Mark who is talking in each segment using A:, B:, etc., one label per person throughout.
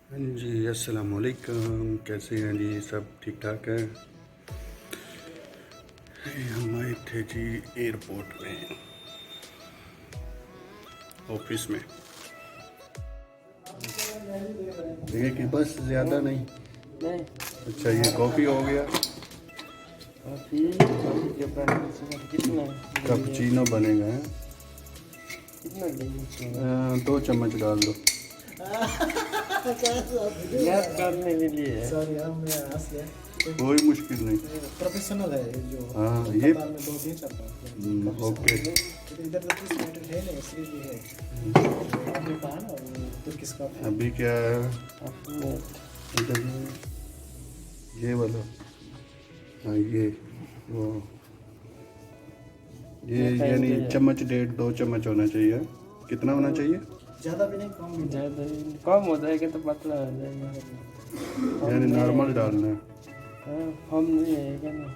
A: हाँ जी, अस्सलाम वालेकुम। कैसे हैं जी? सब ठीक ठाक है। हम आए थे जी एयरपोर्ट में, ऑफिस में। देखिए कि बस ज़्यादा नहीं।
B: नहीं।
A: अच्छा, ये कॉफ़ी हो गया।
B: कॉफी के प्राइस कितना लेंगे?
A: कैपुचिनो बनेगा है।
B: कितना लेंगे इसमें?
A: 2 चम्मच डाल दो।
B: याद करने के लिए है।
C: सॉरी यार, मैं हंस गया।
A: कोई मुश्किल नहीं।
C: प्रोफेशनल है ये जो
A: हाँ, ये
C: कतार में 2 दिन चलता है।
A: ओके।
C: इधर तो 30 मिनट है नहीं, इसलिए है। अभी कहा ना तुर्किश कॉफी।
A: अभी क्या है
B: अपने
A: इधर ये वाला? हाँ, ये वो ये यानी चम्मच 1.5-2 चम्मच होना चाहिए। कितना होना चाहिए?
C: ज़्यादा भी नहीं, कम भी
B: ज़्यादा कम हो जाएगा तो पतला हो जाएगा।
A: यानी नॉर्मल डालना है।
B: हाँ, हम नहीं है क्या ना।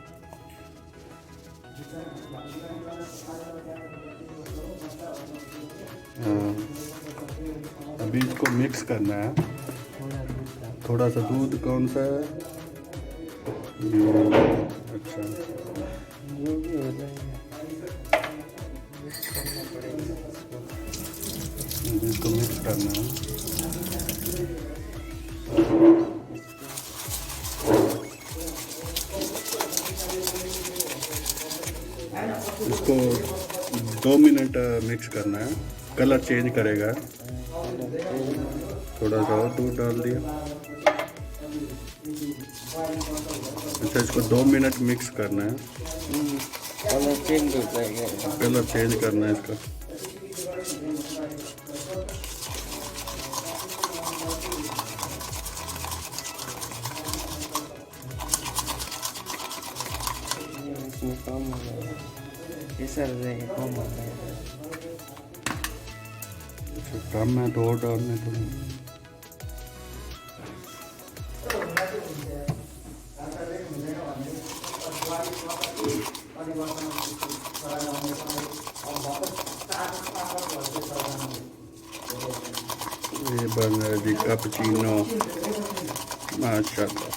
A: हाँ, अभी इसको मिक्स करना है।
B: थोड़ा दूध डाल।
A: थोड़ा सा दूध। कौन सा है ये? अच्छा,
B: जो भी हो जाएगा मिक्स करना पड़ेगा
A: इसको मिक्स करना है। इसको 2 मिनट मिक्स करना है। कलर चेंज करेगा। थोड़ा सा और दूध डाल दिया। अच्छा, इसको 2 मिनट मिक्स करना है।
B: कलर चेंज हो जाएगा।
A: कलर चेंज करना है इसका।
B: इसमें कम हो जाएगा, कैसा हो जाएगा, कम हो जाएगा।
A: अच्छा, कम है तो और डालने तो। ये बन रहा है जी कैपुचिनो, माशाल्लाह।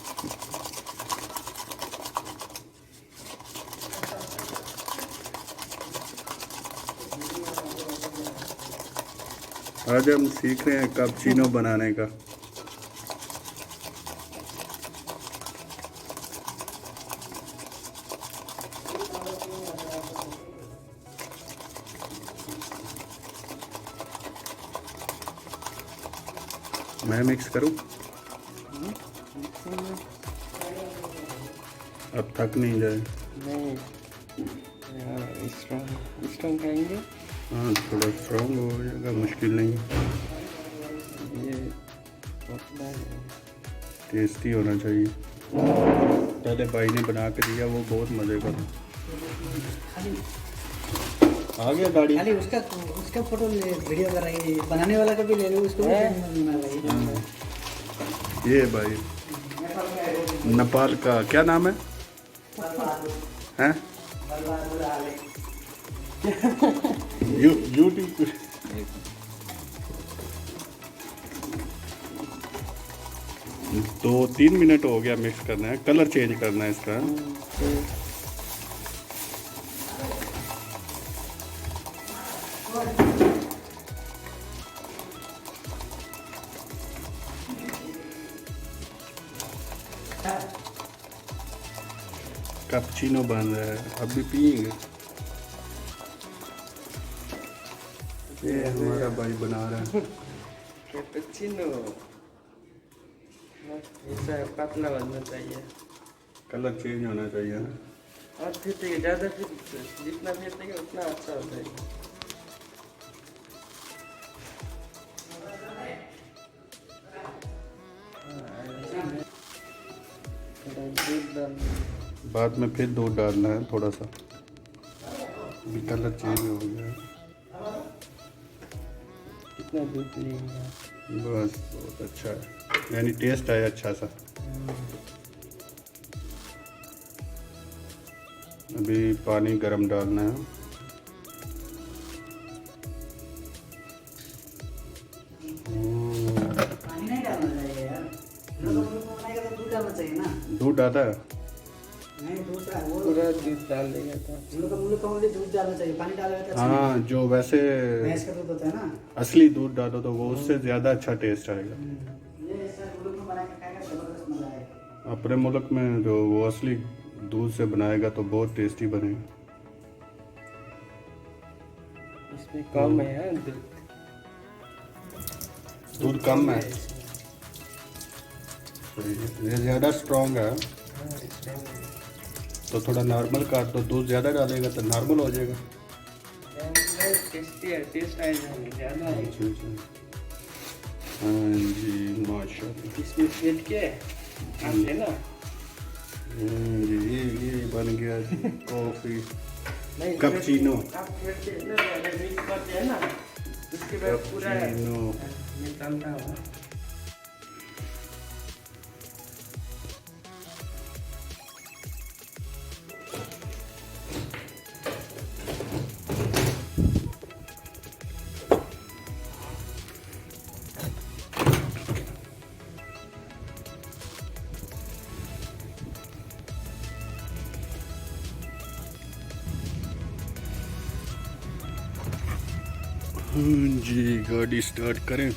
A: आज हम सीख रहे हैं कैपुचिनो बनाने का। मैं मिक्स करूं? अब थक नहीं जाए।
B: नहीं, स्ट्रॉन्ग स्ट्रॉन्ग खाएंगे।
A: हाँ, थोड़ा स्ट्रॉन्ग हो जाएगा, मुश्किल नहीं।
B: ये पतला है।
A: टेस्टी होना चाहिए। पहले भाई ने बना के दिया, वो बहुत मज़े का था। आ गया गाड़ी।
C: खाली उसका फोटो ले, वीडियो कर रही है, बनाने वाला का भी ले लो, उसको भी बना रही है।
A: हाँ, ये भाई नेपाल का क्या नाम है? हैं? यूट्यूब। तो 3 मिनट हो गया मिक्स करना है। कलर चेंज करना है इसका। कैपुचिनो बन रहा है, अभी पियेंगे। ये हमारा भाई बना रहा है।
B: कैपुचिनो ऐसा पतला बनना चाहिए।
A: कलर चेंज होना चाहिए ना।
B: और फिर ज़्यादा, फिर जितना फेंटेंगे उतना अच्छा हो जाएगा। थोड़ा दूध डाल।
A: बाद में फिर दूध डालना है थोड़ा सा। अभी कलर चेंज हो गया है।
B: कितना दूध लेंगे?
A: बस, बहुत अच्छा है, यानी टेस्ट आया अच्छा सा। अभी पानी गरम डालना है।
C: पानी नहीं डालना चाहिए।
A: दूध डाला है?
C: नहीं दूसरा वो
B: पूरा दूध डाल देगा तो
C: हम लोग को only दूध डालना चाहिए, पानी डालेगा तो अच्छा
A: हाँ, जो वैसे
C: नहीं। भैंस का दूध होता है ना,
A: असली दूध डालो तो वो उससे ज़्यादा अच्छा टेस्ट आएगा।
C: ये सर हम लोग को बना के खाएगा जबरदस्त मजा आएगा।
A: अपने मुल्क में जो वो असली दूध से बनाएगा तो बहुत टेस्टी बनेगा।
B: इसमें कम है दूध।
A: दूध कम है, ये ज़्यादा स्ट्रॉन्ग है
B: हाँ, इसमें
A: तो थोड़ा नॉर्मल काट दो। दूध ज़्यादा डालेगा तो नॉर्मल हो जाएगा।
B: टेस्टी है, टेस्ट आएगा ज़्यादा है।
A: अच्छा अच्छा, हाँ जी माशाल्लाह।
B: इसमें फेंट के आते हैं ना,
A: जी ये बन गया कॉफ़ी
B: नहीं
A: कैपुचिनो।
B: आप फेंट के ना मिक्स करते हैं ना, उसके बाद पूरा
A: कैपुचिनो।
B: निकलता है।
A: हाँ जी, गाड़ी स्टार्ट करें।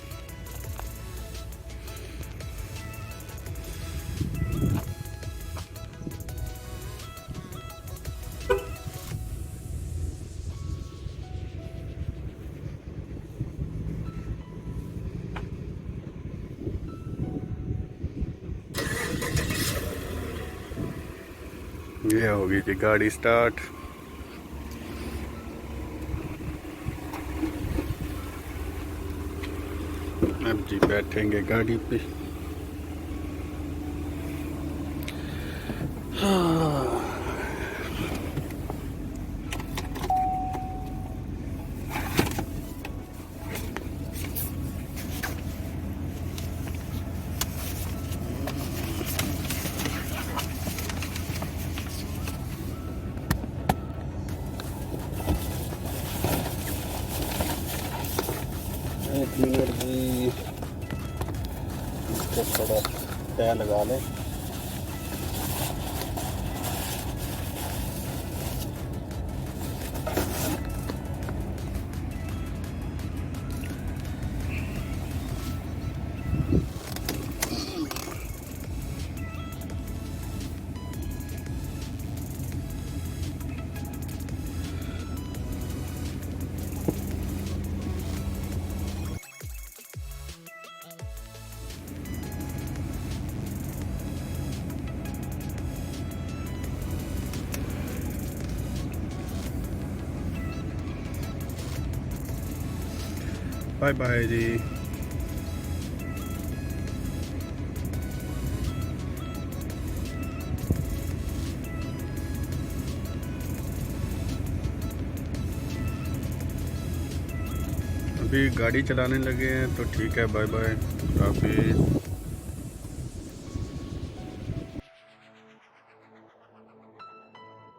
A: ये होगी जी गाड़ी स्टार्ट। अब जी बैठेंगे गाड़ी पे। एक मिनट जी, इसको थोड़ा तय लगा लें। बाय बाय जी। अभी गाड़ी चलाने लगे हैं तो ठीक है, बाय बाय, हाफिज़।